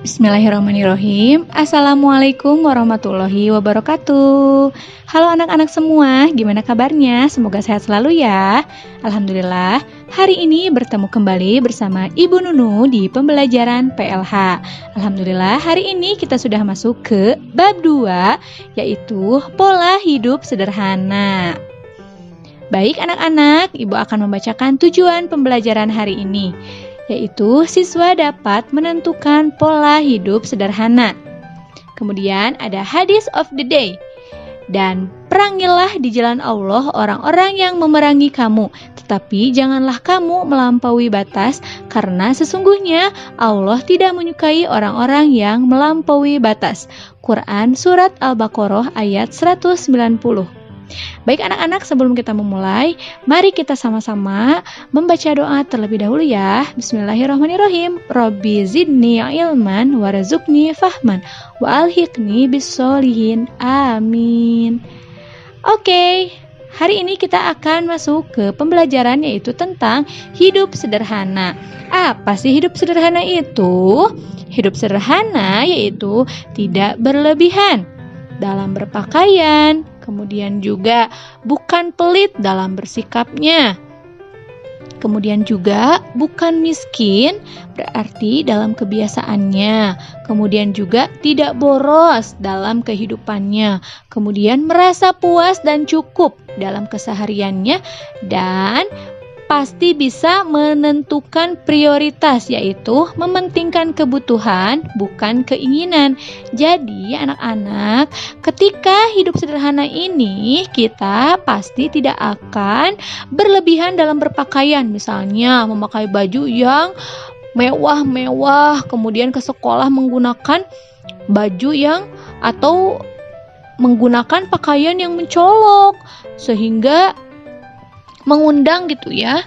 Bismillahirrahmanirrahim. Assalamualaikum warahmatullahi wabarakatuh. Halo anak-anak semua, gimana kabarnya? Semoga sehat selalu ya. Alhamdulillah, hari ini bertemu kembali bersama Ibu Nunu di pembelajaran PLH. Alhamdulillah, hari ini kita sudah masuk ke bab 2, yaitu pola hidup sederhana. Baik anak-anak, Ibu akan membacakan tujuan pembelajaran hari ini, yaitu siswa dapat menentukan pola hidup sederhana. Kemudian ada hadis of the day. Dan perangilah di jalan Allah orang-orang yang memerangi kamu, tetapi janganlah kamu melampaui batas, karena sesungguhnya Allah tidak menyukai orang-orang yang melampaui batas. Quran Surat Al-Baqarah ayat 190. Baik anak-anak, sebelum kita memulai, mari kita sama-sama membaca doa terlebih dahulu ya. Bismillahirrahmanirrahim. Rabbi zidni ilman warzuqni fahman wa alhiqni bissolihin. Amin. Oke, hari ini kita akan masuk ke pembelajaran, yaitu tentang hidup sederhana. Apa sih hidup sederhana itu? Hidup sederhana yaitu tidak berlebihan dalam berpakaian, kemudian juga bukan pelit dalam bersikapnya. Kemudian juga bukan miskin, berarti dalam kebiasaannya. Kemudian juga tidak boros dalam kehidupannya. Kemudian merasa puas dan cukup dalam kesehariannya. Dan pasti bisa menentukan prioritas, yaitu mementingkan kebutuhan bukan keinginan. Jadi anak-anak, ketika hidup sederhana ini, kita pasti tidak akan berlebihan dalam berpakaian. Misalnya memakai baju yang mewah-mewah, kemudian ke sekolah menggunakan baju yang atau menggunakan pakaian yang mencolok sehingga mengundang gitu ya.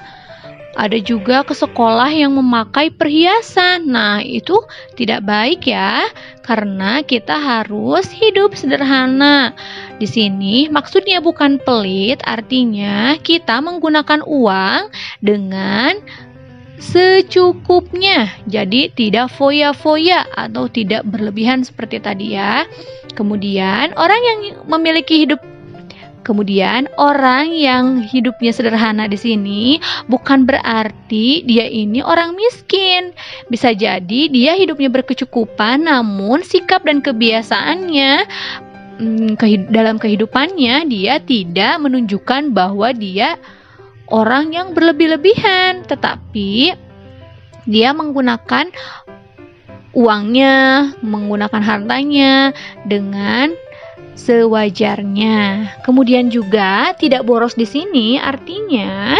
Ada juga ke sekolah yang memakai perhiasan. Nah, itu tidak baik ya, karena kita harus hidup sederhana. Di sini maksudnya bukan pelit, artinya kita menggunakan uang dengan secukupnya. Jadi tidak foya-foya atau tidak berlebihan seperti tadi ya. Kemudian orang yang hidupnya sederhana di sini bukan berarti dia ini orang miskin. Bisa jadi dia hidupnya berkecukupan, namun sikap dan kebiasaannya dalam kehidupannya dia tidak menunjukkan bahwa dia orang yang berlebih-lebihan, tetapi dia menggunakan uangnya, menggunakan hartanya dengan sewajarnya. Kemudian juga tidak boros di sini artinya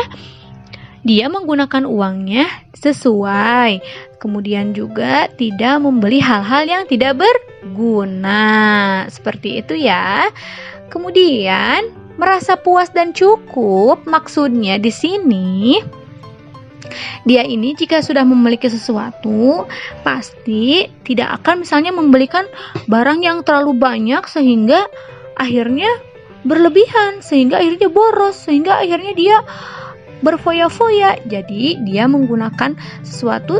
dia menggunakan uangnya sesuai. Kemudian juga tidak membeli hal-hal yang tidak berguna. Seperti itu ya. Kemudian merasa puas dan cukup, maksudnya di sini dia ini jika sudah memiliki sesuatu, pasti tidak akan misalnya membelikan barang yang terlalu banyak sehingga akhirnya berlebihan, sehingga akhirnya boros, sehingga akhirnya dia berfoya-foya. Jadi dia menggunakan sesuatu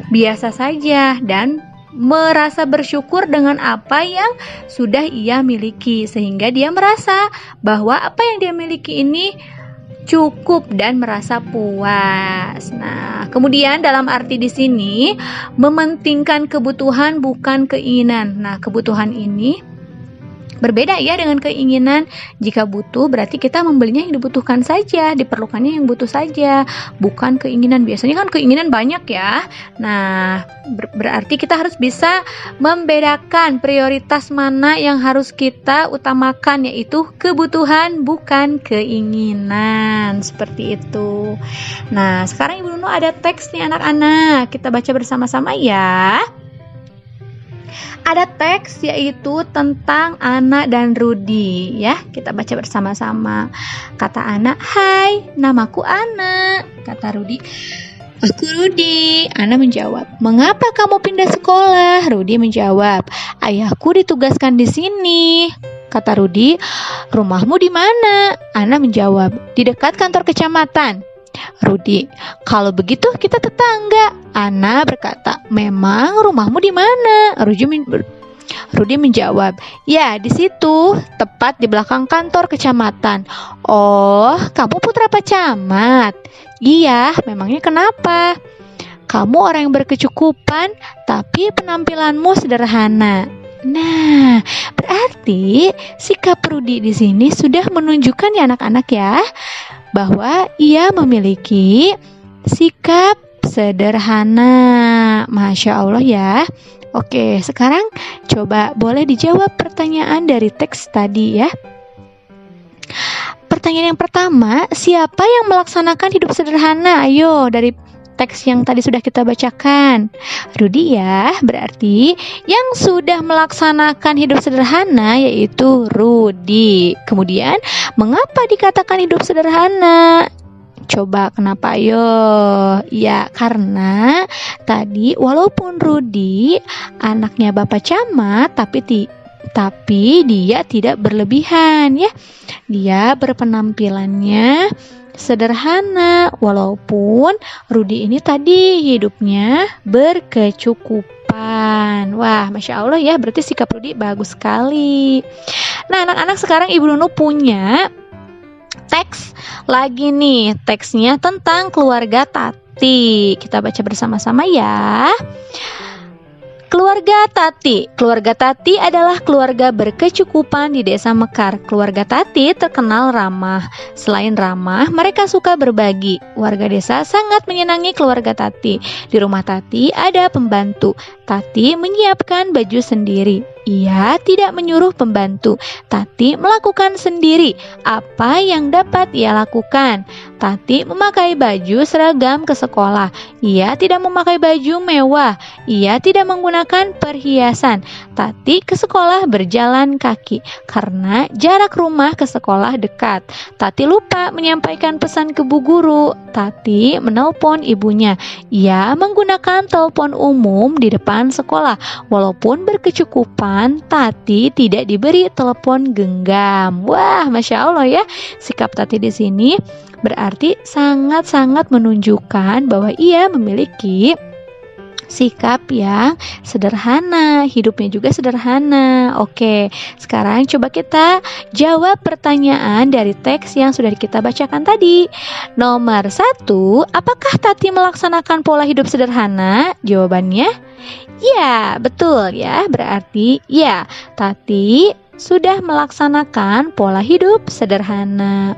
biasa saja dan merasa bersyukur dengan apa yang sudah ia miliki, sehingga dia merasa bahwa apa yang dia miliki ini cukup dan merasa puas. Nah, kemudian dalam arti di sini mementingkan kebutuhan bukan keinginan. Nah, kebutuhan ini berbeda ya dengan keinginan. Jika butuh berarti kita membelinya yang dibutuhkan saja, diperlukannya yang butuh saja, bukan keinginan. Biasanya kan keinginan banyak ya. Nah, berarti kita harus bisa membedakan prioritas mana yang harus kita utamakan, yaitu kebutuhan bukan keinginan. Seperti itu. Nah, sekarang Ibu Nunu ada teks nih anak-anak. Kita baca bersama-sama ya. Ada teks yaitu tentang Ana dan Rudi ya. Kita baca bersama-sama. Kata Ana, "Hai, namaku Ana." Kata Rudi, "Aku Rudi." Ana menjawab, "Mengapa kamu pindah sekolah?" Rudi menjawab, "Ayahku ditugaskan di sini." Kata Rudi, "Rumahmu di mana?" Ana menjawab, "Di dekat kantor kecamatan." Rudi, kalau begitu kita tetangga. Ana berkata, memang rumahmu di mana? Rudi menjawab, ya di situ, tepat di belakang kantor kecamatan. Oh, kamu putra Pak Camat? Iya, memangnya kenapa? Kamu orang yang berkecukupan, tapi penampilanmu sederhana. Nah, berarti sikap Rudi di sini sudah menunjukkan ya anak-anak ya, bahwa ia memiliki sikap sederhana. Masya Allah ya. Oke, sekarang coba boleh dijawab pertanyaan dari teks tadi ya. Pertanyaan yang pertama, siapa yang melaksanakan hidup sederhana? Ayo, dari teks yang tadi sudah kita bacakan. Rudi ya, berarti yang sudah melaksanakan hidup sederhana yaitu Rudi. Kemudian, mengapa dikatakan hidup sederhana? Coba kenapa? Ayo. Ya, karena tadi walaupun Rudi anaknya Bapak Camat, tapi dia tidak berlebihan ya. Dia berpenampilannya sederhana, walaupun Rudi ini tadi hidupnya berkecukupan. Wah, Masya Allah ya, berarti sikap Rudi bagus sekali. Nah, anak-anak, sekarang Ibu Nunu punya teks lagi nih. Teksnya tentang keluarga Tati. Kita baca bersama-sama ya. Keluarga Tati. Keluarga Tati adalah keluarga berkecukupan di Desa Mekar. Keluarga Tati terkenal ramah. Selain ramah, mereka suka berbagi. Warga desa sangat menyenangi keluarga Tati. Di rumah Tati ada pembantu. Tati menyiapkan baju sendiri. Ia tidak menyuruh pembantu. Tati melakukan sendiri apa yang dapat ia lakukan. Tati memakai baju seragam ke sekolah. Ia tidak memakai baju mewah. Ia tidak menggunakan perhiasan. Tati ke sekolah berjalan kaki karena jarak rumah ke sekolah dekat. Tati lupa menyampaikan pesan ke bu guru. Tati menelpon ibunya. Ia menggunakan telepon umum di depan sekolah. Walaupun berkecukupan, Tati tidak diberi telepon genggam. Wah, Masya Allah ya. Sikap Tati di sini berarti sangat-sangat menunjukkan bahwa ia memiliki sikap yang sederhana, hidupnya juga sederhana. Oke, sekarang coba kita jawab pertanyaan dari teks yang sudah kita bacakan tadi. Nomor 1, apakah Tati melaksanakan pola hidup sederhana? Jawabannya, ya, betul ya. Berarti ya, Tati sudah melaksanakan pola hidup sederhana.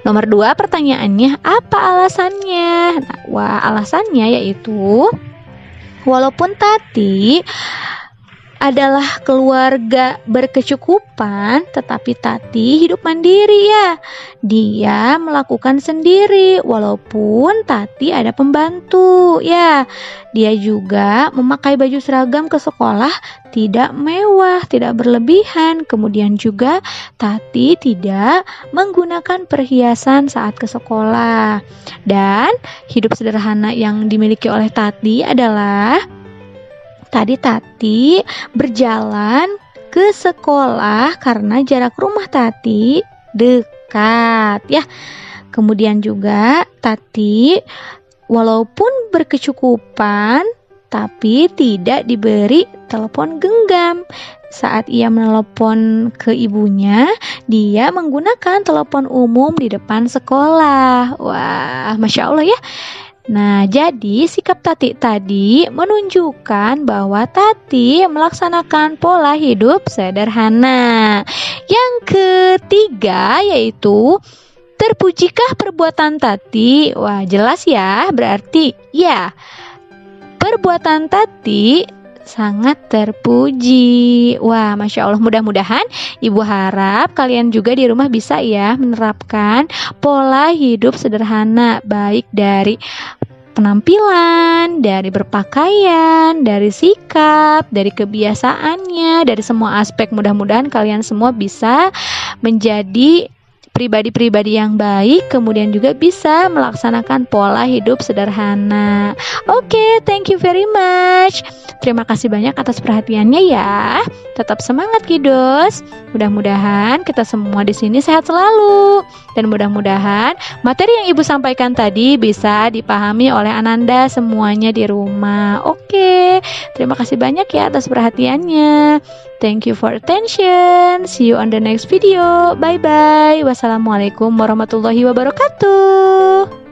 Nomor 2, pertanyaannya, apa alasannya? Nah, alasannya yaitu walaupun Tati adalah keluarga berkecukupan, tetapi Tati hidup mandiri ya. Dia melakukan sendiri walaupun Tati ada pembantu ya. Dia juga memakai baju seragam ke sekolah, tidak mewah, tidak berlebihan. Kemudian juga Tati tidak menggunakan perhiasan saat ke sekolah. Dan hidup sederhana yang dimiliki oleh Tati adalah tadi Tati berjalan ke sekolah karena jarak rumah Tati dekat ya. Kemudian juga Tati walaupun berkecukupan tapi tidak diberi telepon genggam. Saat ia menelepon ke ibunya, dia menggunakan telepon umum di depan sekolah. Wah, Masya Allah ya. Nah, jadi sikap Tati tadi menunjukkan bahwa Tati melaksanakan pola hidup sederhana. Yang ketiga yaitu, terpujikah perbuatan Tati? Wah, jelas ya, berarti ya, perbuatan Tati sangat terpuji. Wah, Masya Allah, mudah-mudahan Ibu harap kalian juga di rumah bisa ya menerapkan pola hidup sederhana, baik dari penampilan, dari berpakaian, dari sikap, dari kebiasaannya, dari semua aspek. Mudah-mudahan kalian semua bisa menjadi pribadi-pribadi yang baik, kemudian juga bisa melaksanakan pola hidup sederhana. Oke, thank you very much. Terima kasih banyak atas perhatiannya ya. Tetap semangat kiddos. Mudah-mudahan kita semua di sini sehat selalu. Dan mudah-mudahan materi yang Ibu sampaikan tadi bisa dipahami oleh Ananda semuanya di rumah. Oke, terima kasih banyak ya atas perhatiannya. Thank you for attention. See you on the next video. Bye-bye. Wassalamualaikum warahmatullahi wabarakatuh.